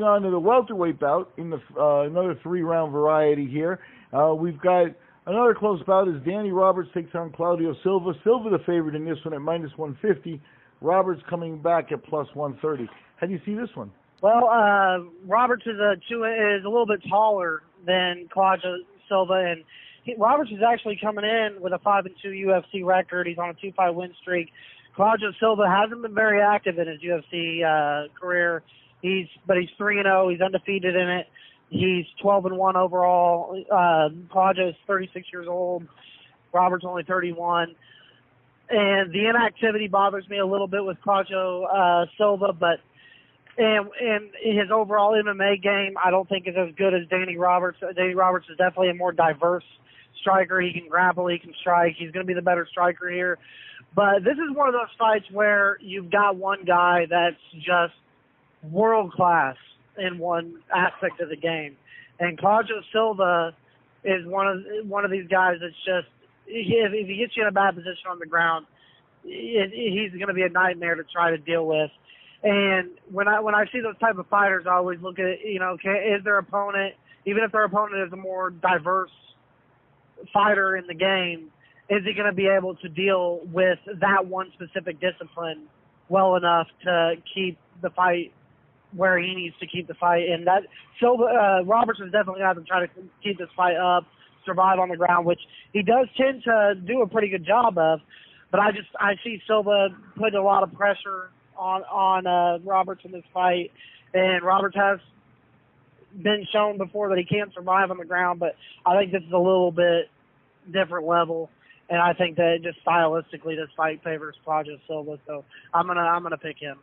on to the welterweight bout in the another 3-round variety here. We've got another close bout as Danny Roberts takes on Claudio Silva. Silva the favorite in this one at -150. Roberts coming back at +130. How do you see this one? Well, Roberts is a little bit taller than Claudio Silva, and Roberts is actually coming in with a 5-2 UFC record. He's on a 2-fight win streak. Claudio Silva hasn't been very active in his UFC career. He's 3-0. He's undefeated in it. He's 12-1 overall. Claudio is 36 years old. Roberts only 31. And the inactivity bothers me a little bit with Claudio Silva, but and his overall MMA game I don't think is as good as Danny Roberts. Danny Roberts is definitely a more diverse striker. He can grapple, he can strike. He's going to be the better striker here. But this is one of those fights where you've got one guy that's just world class in one aspect of the game, and Claudio Silva is one of these guys that's just, if he gets you in a bad position on the ground, he's going to be a nightmare to try to deal with. And when I see those type of fighters, I always look at it, is their opponent, even if their opponent is a more diverse fighter in the game, is he going to be able to deal with that one specific discipline well enough to keep the fight where he needs to keep the fight? And that Roberts is definitely going to have to try to keep this fight up, survive on the ground, which he does tend to do a pretty good job of. But I see Silva putting a lot of pressure on Roberts in this fight, and Roberts has been shown before that he can survive on the ground, but I think this is a little bit different level, and I think that just stylistically this fight favors Claudio Silva, so I'm gonna pick him.